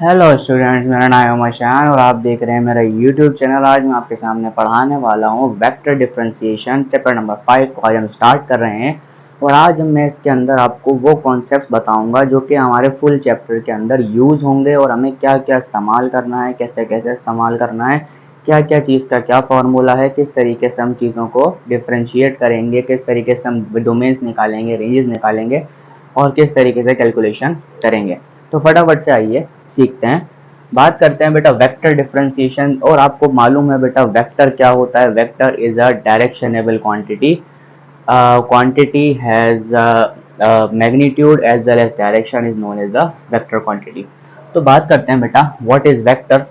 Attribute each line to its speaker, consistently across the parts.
Speaker 1: Hello students, मेरा नाम है मशान और आप देख रहे हैं मेरा यूट्यूब चैनल। आज मैं आपके सामने पढ़ाने वाला हूँ वेक्टर डिफरेंशिएशन चैप्टर नंबर 5 को आज हम स्टार्ट कर रहे हैं। और आज मैं इसके अंदर आपको वो कॉन्सेप्ट्स बताऊंगा जो कि हमारे फुल चैप्टर के अंदर यूज़ होंगे और हमें क्या क्या इस्तेमाल करना है, कैसे कैसे इस्तेमाल करना है, क्या क्या चीज़ का क्या फार्मूला है, किस तरीके से हम चीज़ों को डिफ्रेंशिएट करेंगे, किस तरीके से हम डोमेन्स निकालेंगे, रेंजेस निकालेंगे और किस तरीके से कैलकुलेशन करेंगे। तो फटाफट से आइए सीखते हैं। बात करते हैं बेटा वेक्टर डिफरेंशिएशन। और आपको मालूम है बेटा वेक्टर क्या होता है। Vector is a directional quantity. Quantity has magnitude as well as direction is known as a vector quantity. तो बात करते हैं बेटा what is vector.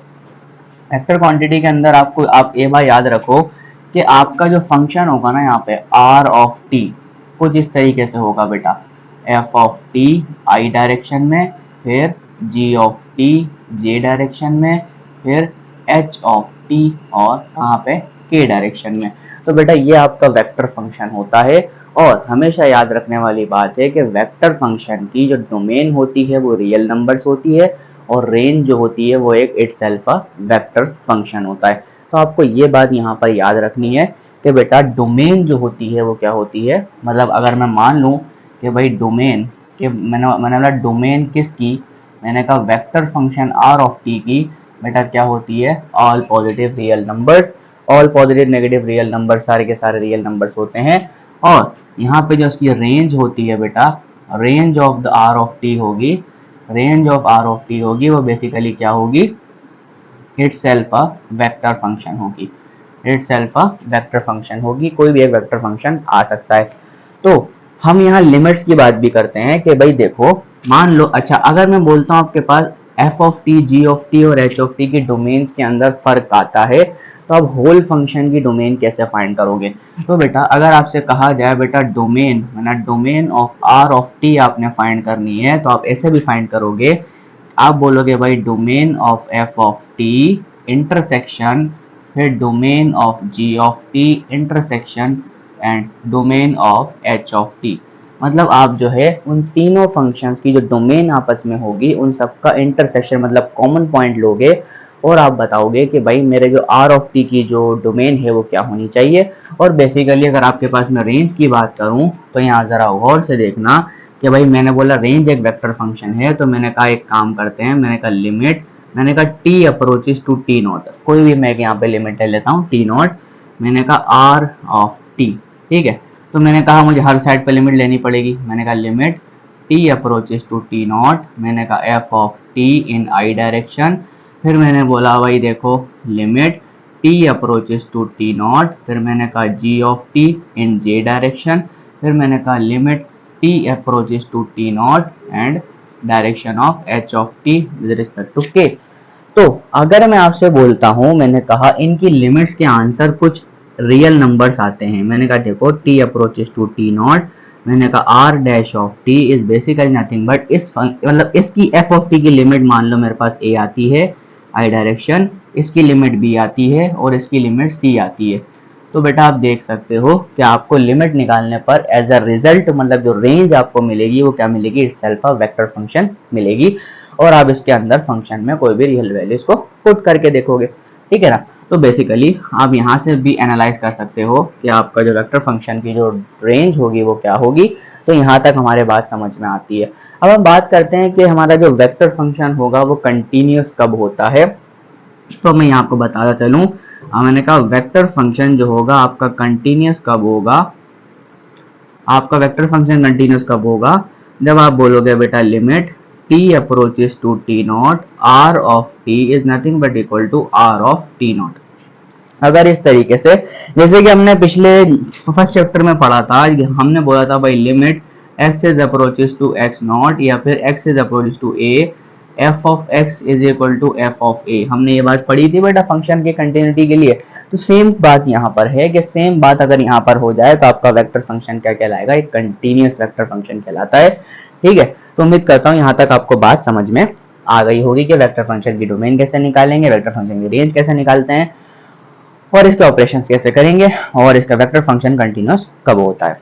Speaker 1: Vector quantity के अंदर आप ये बात याद रखो कि आपका जो फंक्शन होगा ना यहाँ पे आर ऑफ टी कुछ इस तरीके से होगा बेटा। F of T I direction में, फिर जी ऑफ टी जे डायरेक्शन में, फिर एच ऑफ टी और कहाँ पे के डायरेक्शन में। तो बेटा ये आपका वेक्टर फंक्शन होता है। और हमेशा याद रखने वाली बात है कि वेक्टर फंक्शन की जो डोमेन होती है वो रियल नंबर्स होती है और रेंज जो होती है वो एक इटसेल्फ अ वेक्टर फंक्शन होता है। तो आपको ये बात यहाँ पर याद रखनी है कि बेटा डोमेन जो होती है वो क्या होती है। मतलब अगर मैं मान लूँ कि भाई डोमेन कि मैंने बोला डोमेन किसकी, मैंने कहा vector function R of T की, बेटा क्या होती है all positive real numbers. All positive negative real number सारे के सारे रियल नंबर्स होते हैं। और यहाँ पे जो उसकी रेंज होती है बेटा, range of the R of T होगी, range of R of T होगी वो बेसिकली क्या होगी, इटसेल्फ अ वेक्टर फंक्शन होगी। इटसेल्फ अ वेक्टर फंक्शन होगी, कोई भी एक वेक्टर फंक्शन आ सकता है। तो हम यहाँ लिमिट्स की बात भी करते हैं कि भाई देखो मान लो, अच्छा अगर मैं बोलता हूँ आपके पास F of T G of T और एच ऑफ टी की डोमेन्स के अंदर फर्क आता है, तो आप होल फंक्शन की डोमेन कैसे फाइंड करोगे। तो बेटा अगर आपसे कहा जाए बेटा डोमेन मतलब domain of R of T आपने फाइंड करनी है, तो आप ऐसे भी फाइंड करोगे। आप बोलोगे भाई domain of F of T intersection, फिर domain of G of T intersection and domain of H of T. मतलब आप जो है उन तीनों फंक्शंस की जो डोमेन आपस में होगी उन सबका इंटरसेक्शन मतलब कॉमन पॉइंट लोगे और आप बताओगे कि भाई मेरे जो आर ऑफ टी की जो डोमेन है वो क्या होनी चाहिए। और बेसिकली अगर आपके पास मैं रेंज की बात करूं तो यहाँ ज़रा गौर से देखना कि भाई मैंने बोला रेंज एक वेक्टर फंक्शन है, तो मैंने कहा एक काम करते हैं, मैंने कहा लिमिट, मैंने कहा T approaches to T nought, कोई भी मैं यहाँ पे लिमिट ले लेता हूँ टी नॉट, मैंने कहा आर ऑफ टी, ठीक है। तो मैंने कहा मुझे हर साइड पे लिमिट लेनी पड़ेगी, मैंने कहा limit T approaches to T naught, मैंने कहा F of T in I direction, फिर मैंने बोला भाई देखो limit T approaches to T naught, फिर मैंने कहा G of T in J direction, फिर मैंने कहा limit t approaches to t naught and direction of h of t with respect to k। तो अगर मैं आपसे बोलता हूं, मैंने कहा इनकी लिमिट्स के आंसर कुछ रियल नंबर्स आते हैं, मैंने कहा देखो t approaches to t naught, मैंने कहा r dash of t is basically nothing but इस मतलब इसकी f of t की लिमिट मान लो मेरे पास a आती है i डायरेक्शन, इसकी लिमिट b आती है और इसकी लिमिट c आती है। तो बेटा आप देख सकते हो कि आपको लिमिट निकालने पर एज अ रिजल्ट मतलब जो रेंज आपको मिलेगी वो क्या मिलेगी, इटसेल्फ अ वेक्टर फंक्शन मिलेगी। और आप इसके अंदर फंक्शन में कोई भी रियल वैल्यूज को पुट करके देखोगे, ठीक है ना। तो बेसिकली आप यहाँ से भी एनालाइज कर सकते हो कि आपका जो वेक्टर फंक्शन की जो रेंज होगी वो क्या होगी। तो यहाँ तक हमारे बात समझ में आती है। अब हम बात करते हैं कि हमारा जो वेक्टर फंक्शन होगा वो कंटिन्यूस कब होता है। तो मैं यहाँ आपको बताता चलूँ, मैंने कहा वेक्टर फंक्शन जो होगा आपका कंटिन्यूस कब होगा, आपका वेक्टर फंक्शन कंटिन्यूस कब होगा, जब आप बोलोगे बेटा limit t approaches to T nought r of t is nothing but equal to r of T nought. अगर इस तरीके से जैसे कि हमने पिछले फर्स्ट चैप्टर में पढ़ा था, हमने बोला था भाई limit x is approaches to x nought या फिर x is approaches to a f of x is equal to f of a, हमने ये बात पढ़ी थी बेटा फंक्शन के कंटिन्यूटी के लिए। तो सेम बात यहाँ पर है कि सेम बात अगर यहाँ पर हो जाए तो आपका वेक्टर फंक्शन क्या कहलाएगा, एक कंटिन्यूस वेक्टर फंक्शन कहलाता है, ठीक है। तो उम्मीद करता हूँ यहाँ तक आपको बात समझ में आ गई होगी कि वेक्टर फंक्शन की डोमेन कैसे निकालेंगे, वेक्टर फंक्शन की रेंज कैसे निकालते हैं और इसके ऑपरेशंस कैसे करेंगे और इसका वेक्टर फंक्शन कंटिन्यूस कब होता है।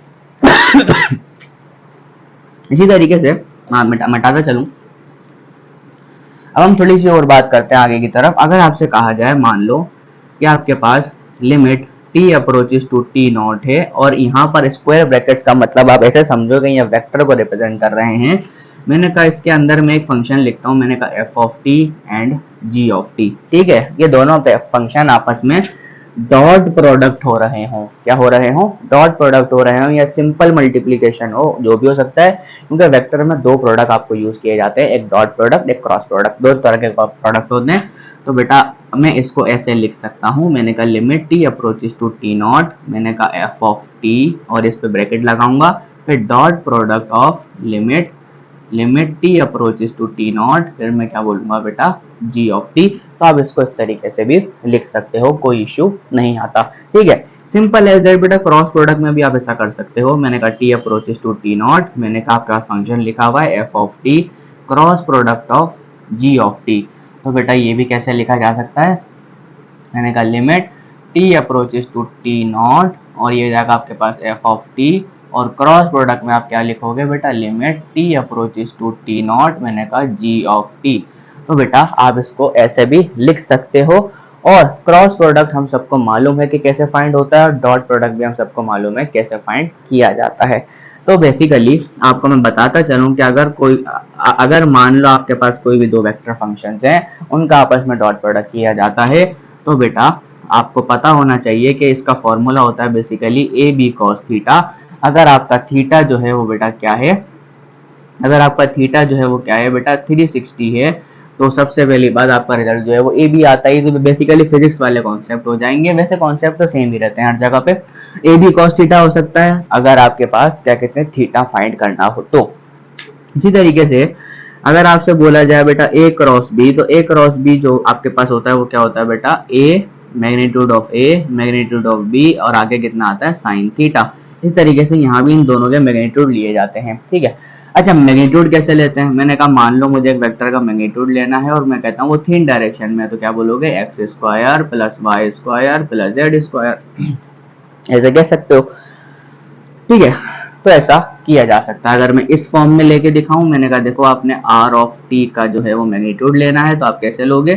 Speaker 1: इसी तरीके से मैं बताता चलूं, अब हम थोड़ी सी और बात करते हैं आगे की तरफ। अगर आपसे कहा जाए, मान लो कि आपके पास limit t approaches to t naught है और यहाँ पर स्क्वायर ब्रैकेट्स का मतलब आप ऐसे समझोगे ये वेक्टर को रिप्रेजेंट कर रहे हैं। मैंने कहा इसके अंदर मैं एक फंक्शन लिखता हूँ, मैंने कहा f of t and g of t, ठीक है। ये दोनों फंक्शन आपस में डॉट प्रोडक्ट हो रहे हों, क्या हो रहे हों, डॉट प्रोडक्ट हो रहे हों या सिंपल मल्टीप्लीकेशन हो, जो भी हो सकता है, क्योंकि वेक्टर में दो प्रोडक्ट आपको यूज किए जाते हैं, एक डॉट प्रोडक्ट एक क्रॉस प्रोडक्ट, दो तरह के प्रोडक्ट होते हैं। तो बेटा मैं इसको ऐसे लिख सकता हूँ, मैंने कहा limit t approaches to t nought, मैंने कहा f ऑफ t और इस पे ब्रैकेट लगाऊंगा, फिर dot product of limit t approaches to t nought, फिर मैं क्या बोलूंगा बेटा g ऑफ t। तो आप इसको इस तरीके से भी लिख सकते हो, कोई इश्यू नहीं आता, ठीक है। सिंपल है दैट बेटा। क्रॉस प्रोडक्ट में भी आप ऐसा कर सकते हो, मैंने कहा t approaches to t nought, मैंने कहा आपका फंक्शन लिखा हुआ है f of t cross product of g of t। तो बेटा ये भी कैसे लिखा जा सकता है, मैंने कहा limit t approaches to t nought और ये जाएगा आपके पास f ऑफ t और क्रॉस प्रोडक्ट में आप क्या लिखोगे बेटा, limit t approaches to t nought, मैंने कहा g ऑफ t। तो बेटा आप इसको ऐसे भी लिख सकते हो। और क्रॉस प्रोडक्ट हम सबको मालूम है कि कैसे फाइंड होता है, और डॉट प्रोडक्ट भी हम सबको मालूम है कैसे फाइंड किया जाता है। तो बेसिकली आपको मैं बताता चलूं कि अगर मान लो आपके पास कोई भी दो वेक्टर फंक्शंस हैं, उनका आपस में डॉट प्रोडक्ट किया जाता है, तो बेटा आपको पता होना चाहिए कि इसका फॉर्मूला होता है basically A B cos theta. अगर आपका थीटा जो है वो बेटा क्या है, अगर आपका थीटा जो है वो क्या है बेटा 360 है, तो सबसे पहली बात आपका रिजल्ट जो है वो ए बी आता है। तो बेसिकली फिजिक्स वाले कॉन्सेप्ट हो जाएंगे, वैसे कॉन्सेप्ट तो सेम ही रहते हैं हर जगह पे। ए बी कॉस थीटा हो सकता है अगर आपके पास क्या कहते हैं थीटा फाइंड करना हो तो। इसी तरीके से अगर आपसे बोला जाए बेटा ए क्रॉस बी, तो ए क्रॉस बी जो आपके पास होता है वो क्या होता है बेटा, A magnitude of A magnitude of B और आगे कितना आता है साइन थीटा। इस तरीके से यहाँ भी इन दोनों के मैग्नीट्यूड लिए जाते हैं, ठीक है। अच्छा मैग्नीट्यूड कैसे लेते हैं, मैंने कहा मान लो मुझे एक वेक्टर का मैग्नीट्यूड लेना है और मैं कहता हूँ वो थीन डायरेक्शन में, तो क्या बोलोगे X square plus Y square plus Z square, ऐसे कह सकते हो, ठीक है। तो ऐसा किया जा सकता है। अगर मैं इस फॉर्म में लेके दिखाऊं, मैंने कहा देखो आपने आर ऑफ टी का जो है वो मैग्नीट्यूड लेना है, तो आप कैसे लोगे,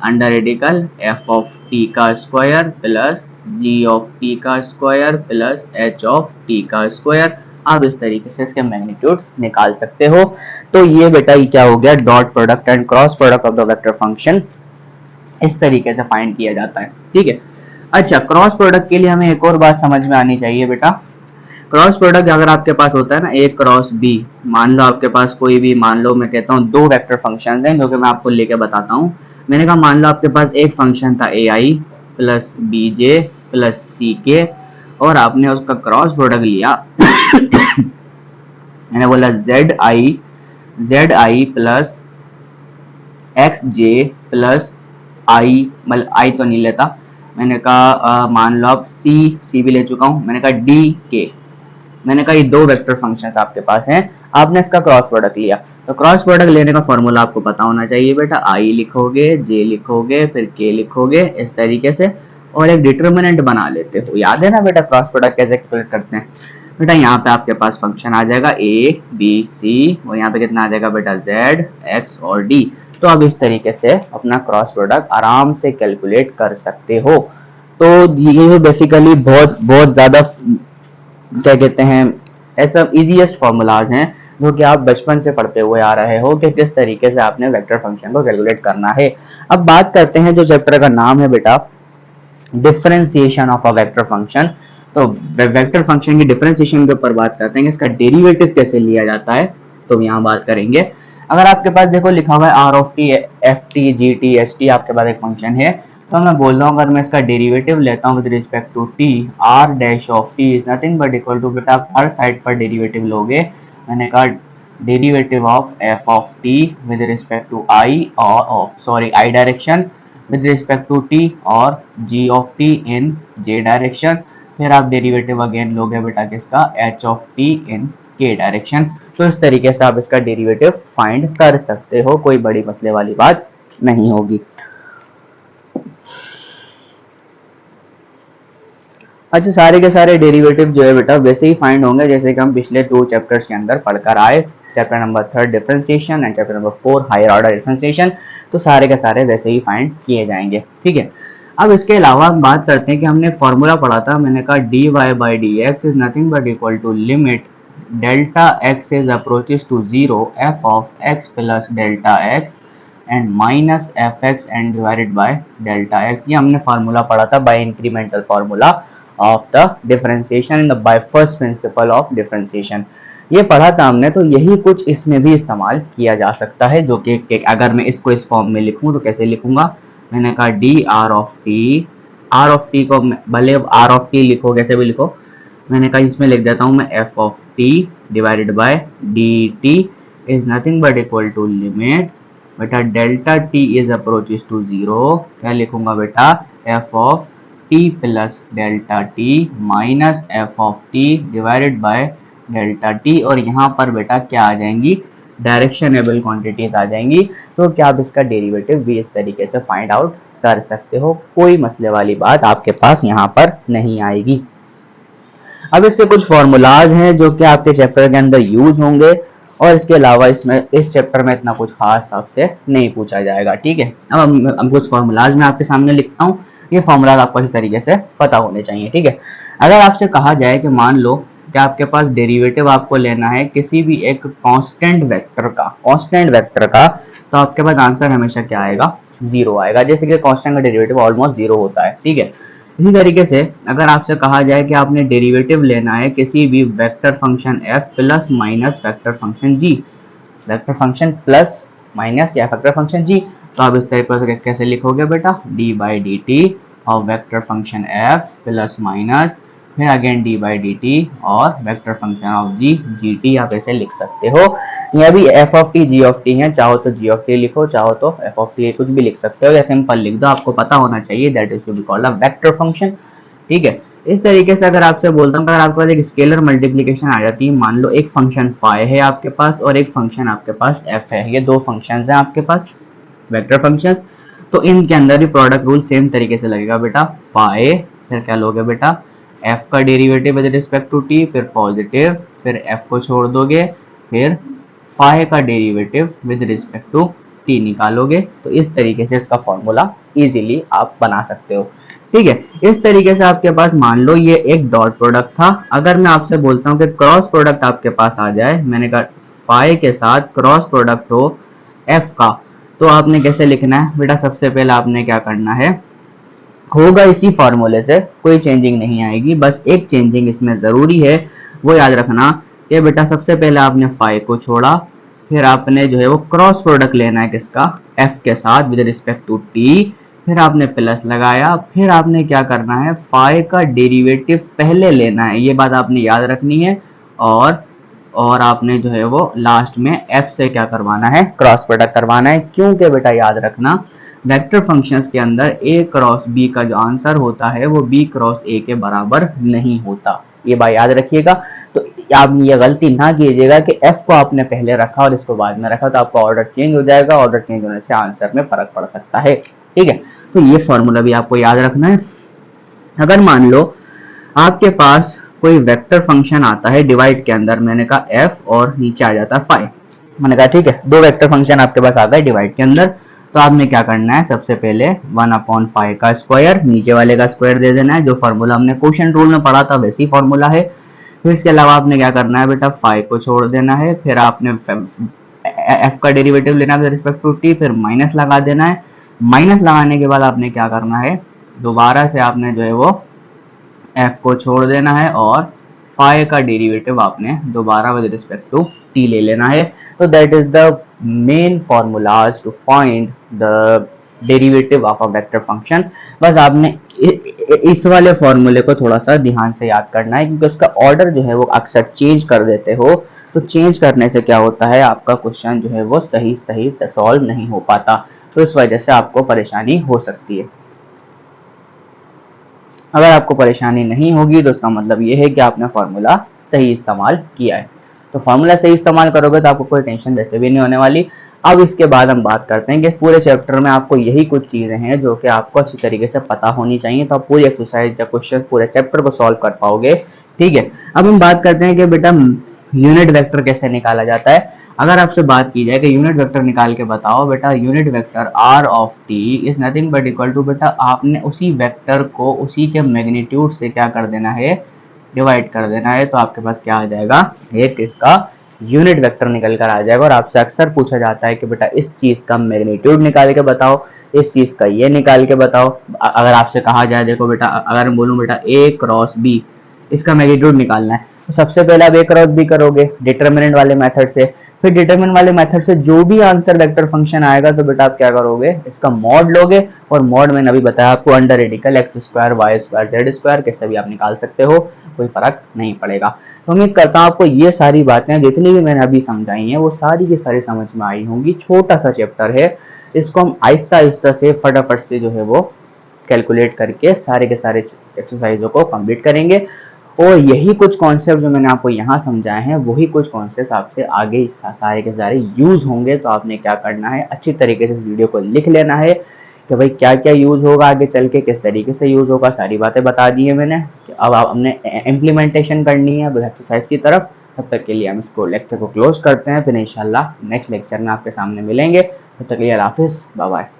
Speaker 1: under radical F of T का square plus G of T का square plus H of T का स्क्वायर। आप इस तरीके से इसके मैग्नीट्यूड्स निकाल सकते हो। तो ये बेटा ये क्या हो गया, dot product and cross product of the vector function इस तरीके से फाइंड किया जाता है, ठीक है। अच्छा क्रॉस प्रोडक्ट के लिए हमें एक और बात समझ में आनी चाहिए बेटा। क्रॉस प्रोडक्ट अगर आपके पास होता है ना ए क्रॉस बी, मान लो आपके पास कोई भी, मान लो मैं कहता हूँ दो वेक्टर फंक्शंस हैं जो कि मैं आपको लेके बताता हूँ। मैंने कहा मान लो आपके पास एक फंक्शन था A I plus B J plus C K और आपने उसका क्रॉस प्रोडक्ट लिया मैंने बोला Z I plus X J plus I, मतलब आई तो नहीं लेता, मैंने कहा मान लो आप सी भी ले चुका हूँ, मैंने कहा डी के, मैंने कहा ये दो वेक्टर फंक्शंस आपके पास हैं, आपने इसका क्रॉस प्रोडक्ट लिया। तो क्रॉस प्रोडक्ट लेने का फॉर्मूला आपको पता होना चाहिए बेटा, आई लिखोगे जे लिखोगे फिर के लिखोगे इस तरीके से और एक डिटर्मिनेंट बना लेते हो। याद है ना बेटा क्रॉस प्रोडक्ट कैसे कैलकुलेट करते हैं। बेटा यहाँ पे आपके पास फंक्शन आ जाएगा ए बी सी और यहाँ पे कितना आ जाएगा बेटा जेड एक्स और डी। तो आप इस तरीके से अपना क्रॉस प्रोडक्ट आराम से कैलकुलेट कर सकते हो। तो ये बेसिकली बहुत बहुत ज्यादा क्या कहते हैं ऐसा इजीएस्ट फॉर्मूलाज हैं जो कि आप बचपन से पढ़ते हुए आ रहे हो कि किस तरीके से आपने वेक्टर फंक्शन को कैलकुलेट करना है। अब बात करते हैं जो चैप्टर का नाम है बेटा differentiation of a vector function. तो वेक्टर फंक्शन की डिफरेंशिएशन के ऊपर बात करते हैं, इसका डेरिवेटिव कैसे लिया जाता है, तो यहाँ बात करेंगे। अगर आपके पास देखो लिखा हुआ है R of T F T G T S T, आपके पास एक फंक्शन है, तो मैं बोल रहा हूँ अगर मैं इसका डेरिवेटिव लेता हूँ with respect to T, R dash of T is nothing but equal to, बेटा आप हर साइड पर डेरिवेटिव लोगे, मैंने कहा derivative of F of T with respect to I और I direction with respect to T और G of T in J direction, फिर आप डेरिवेटिव अगेन लोगे बेटा किसका एच ऑफ टी इन के डायरेक्शन। तो इस तरीके से आप इसका डेरिवेटिव फाइंड कर सकते हो, कोई बड़ी मसले वाली बात नहीं होगी। अच्छा, सारे के सारे डेरिवेटिव जो है बेटा वैसे ही फाइंड होंगे जैसे कि हम पिछले 2 चैप्टर्स के अंदर पढ़कर आए, chapter number 3 differentiation and chapter number 4 higher order differentiation. तो सारे के सारे वैसे ही फाइंड किए जाएंगे, ठीक है। अब इसके अलावा हम बात करते हैं कि हमने फॉर्मूला पढ़ा था, मैंने कहा dy by dx is nothing but equal to limit delta x is approaches to 0 f of x plus delta x and minus F X and divided by delta X. ये हमने फार्मूला पढ़ा था by incremental formula of the differentiation in the by first principle of differentiation, ये पढ़ा था हमने। तो यही कुछ इसमें भी इस्तेमाल किया जा सकता है, जो कि अगर मैं इसको इस फॉर्म में लिखूं तो कैसे लिखूंगा, मैंने कहा डी आर ऑफ टी को भले आर ऑफ टी लिखो कैसे भी लिखो, मैंने कहा इसमें लिख देता हूं मैं F of T divided by D T is nothing but equal to limit बेटा delta T is approaches to 0, क्या लिखूंगा बेटा F of T plus delta T minus F of T divided by delta T, और यहाँ पर बेटा क्या आ जाएंगी, डायरेक्शनेबल क्वांटिटीज आ जाएंगी। तो क्या आप इसका डेरिवेटिव भी इस तरीके से फाइंड आउट कर सकते हो, कोई मसले वाली बात आपके पास यहाँ पर नहीं आएगी। अब इसके कुछ फॉर्मूलाज हैं जो कि आपके चैप्टर के अंदर यूज होंगे, और इसके अलावा इसमें इस चैप्टर में इतना कुछ खास आपसे नहीं पूछा जाएगा, ठीक है। अब हम कुछ फॉर्मूलाज मैं आपके सामने लिखता हूँ, ये फॉर्मूलाज आपको इस तरीके से पता होने चाहिए, ठीक है। अगर आपसे कहा जाए कि मान लो कि आपके पास डेरिवेटिव आपको लेना है किसी भी एक कांस्टेंट वेक्टर का, तो आपके पास आंसर हमेशा क्या आएगा, 0 आएगा। जैसे कि कांस्टेंट का डेरिवेटिव ऑलमोस्ट 0 होता है, ठीक है। इसी तरीके से अगर आपसे कहा जाए कि आपने डेरिवेटिव लेना है किसी भी vector function f plus minus vector function g, vector function plus minus या वेक्टर फंक्शन g, तो आप इस तरीके से कैसे लिखोगे बेटा d बाई डी टी और vector function f plus minus फिर again d by D T और vector function of g G T, आप ऐसे लिख सकते हो। यह भी f of T g of T है, चाहो तो g ऑफ टी लिखो, चाहो तो f ऑफ टी कुछ भी लिख सकते हो या सिंपल लिख दो, आपको पता होना चाहिए that is to be called a vector function, ठीक है। इस तरीके से अगर आपसे बोलता हूँ, अगर आपके पास एक स्केलर मल्टीप्लिकेशन आ जाती है, मान लो एक फंक्शन फाई है आपके पास और एक फंक्शन आपके पास f है, ये दो फंक्शंस हैं आपके पास वेक्टर फंक्शंस, तो इनके अंदर भी प्रोडक्ट रूल सेम तरीके से लगेगा बेटा, फाई फिर क्या लोगे बेटा f का derivative with respect to t, फिर पॉजिटिव, फिर f को छोड़ दोगे, फिर फाई का derivative with respect to t निकालोगे। तो इस तरीके से इसका फॉर्मूला इजीली आप बना सकते हो, ठीक है। इस तरीके से आपके पास मान लो ये एक डॉट प्रोडक्ट था, अगर मैं आपसे बोलता हूँ कि क्रॉस प्रोडक्ट आपके पास आ जाए, मैंने कहा फाई के साथ क्रॉस प्रोडक्ट हो f का, तो आपने कैसे लिखना है बेटा, सबसे पहले आपने क्या करना है, होगा इसी फॉर्मूले से, कोई चेंजिंग नहीं आएगी, बस एक चेंजिंग इसमें जरूरी है, वो याद रखना कि बेटा सबसे पहले आपने फाई को छोड़ा, फिर आपने जो है वो क्रॉस प्रोडक्ट लेना है किसका, f के साथ विद रिस्पेक्ट टू t, फिर आपने प्लस लगाया, फिर आपने क्या करना है, फाई का डेरिवेटिव पहले लेना है, ये बात आपने याद रखनी है, और आपने जो है वो लास्ट में f से क्या करवाना है, क्रॉस प्रोडक्ट करवाना है। क्योंकि बेटा याद रखना वेक्टर फंक्शंस के अंदर a क्रॉस b का जो आंसर होता है वो b क्रॉस a के बराबर नहीं होता, ये बात याद रखिएगा। तो आप ये गलती ना कीजिएगा कि f को आपने पहले रखा और इसको बाद में रखा, तो आपका ऑर्डर चेंज हो जाएगा, ऑर्डर चेंज होने से आंसर में फर्क पड़ सकता है, ठीक है। तो ये फॉर्मूला भी आपको याद रखना है। अगर मान लो आपके पास कोई वेक्टर फंक्शन आता है डिवाइड के अंदर, मैंने कहा f और नीचे आ जाता है फाई, मैंने कहा ठीक है, दो वेक्टर फंक्शन आपके पास आ गए डिवाइड के अंदर, तो आपने क्या करना है, सबसे पहले 1/5 का स्क्वायर नीचे वाले का स्क्वायर दे देना है, जो फॉर्मूला हमने क्वोशिएंट रूल में पढ़ा था वैसी फॉर्मूला है। फिर इसके अलावा आपने क्या करना है बेटा, फाई को छोड़ देना है, फिर आपने f का डेरिवेटिव लेना है विद रिस्पेक्ट टू t, फिर माइनस लगा देना है, माइनस लगाने के बाद आपने क्या करना है, दोबारा से आपने जो है वो f को छोड़ देना है और फाई का डेरिवेटिव आपने दोबारा विद रिस्पेक्ट टू t ले लेना है। तो that is the main formulas to find the derivative of a vector function. बस आपने इस वाले फॉर्मूले को थोड़ा सा ध्यान से याद करना है, क्योंकि उसका ऑर्डर जो है वो अक्सर चेंज कर देते हो, तो चेंज करने से क्या होता है, आपका क्वेश्चन जो है वो सही सॉल्व नहीं हो पाता, तो इस वजह से आपको परेशानी हो सकती है। अगर आपको परेशानी नहीं होगी तो इसका मतलब ये है कि आपने फॉर्मूला सही इस्तेमाल किया है। तो फॉर्मूला सही इस्तेमाल करोगे तो आपको कोई टेंशन वैसे भी नहीं होने वाली। अब इसके बाद हम बात करते हैं कि पूरे चैप्टर में आपको यही कुछ चीज़ें हैं जो कि आपको अच्छी तरीके से पता होनी चाहिए, तो आप पूरी एक्सरसाइज या क्वेश्चन पूरे चैप्टर को सॉल्व कर पाओगे। ठीक है, अब हम बात करते हैं कि बेटा यूनिट वेक्टर कैसे निकाला जाता है। अगर आपसे बात की जाए कि यूनिट वेक्टर निकाल के बताओ बेटा, unit vector r of T is nothing but equal to, बेटा आपने उसी वेक्टर को उसी के मैग्नीट्यूड से क्या कर देना है, डिवाइड कर देना है, तो आपके पास क्या आ जाएगा, एक इसका यूनिट वेक्टर निकल कर आ जाएगा। और आपसे अक्सर पूछा जाता है कि बेटा इस चीज का मैग्नीट्यूड निकाल के बताओ, इस चीज का ये निकाल के बताओ। अगर आपसे कहा जाए देखो बेटा, अगर मैं बोलूं बेटा ए क्रॉस बी, इसका मैग्नीट्यूड निकालना है, तो सबसे पहले आप ए क्रॉस बी करोगे डिटरमिनेंट वाले मेथड से, फिर डिटरमिनेंट वाले मेथड से जो भी आंसर वेक्टर फंक्शन आएगा तो बेटा आप क्या करोगे, इसका मॉड लोगे, और मॉड मैंने अभी बताया आपको under radical x square y square z square कैसे भी आप निकाल सकते हो, कोई फर्क नहीं पड़ेगा। तो उम्मीद करता हूँ आपको ये सारी बातें जितनी भी मैंने अभी समझाई हैं वो सारी की सारी समझ में आई होंगी। छोटा सा चैप्टर है, इसको हम आहिस्ता आहिस्ता से फटाफट से जो है वो कैलकुलेट करके सारे के सारे एक्सरसाइजों को कंप्लीट करेंगे। और यही कुछ कॉन्सेप्ट जो मैंने आपको यहाँ समझाए हैं वही कुछ कॉन्सेप्ट आपसे आगे सारे के सारे यूज होंगे। तो आपने क्या करना है, अच्छी तरीके से इस वीडियो को लिख लेना है कि भाई क्या क्या यूज होगा आगे चल के, किस तरीके से यूज होगा, सारी बातें बता दी है मैंने। अब हमने इम्प्लीमेंटेशन करनी है एक्सरसाइज की तरफ। तब तक के लिए हम इसको लेक्चर को क्लोज करते हैं, फिर इंशाल्लाह नेक्स्ट लेक्चर में आपके सामने मिलेंगे। तब तक के लिए अल्लाह हाफिज़, बाय बाय।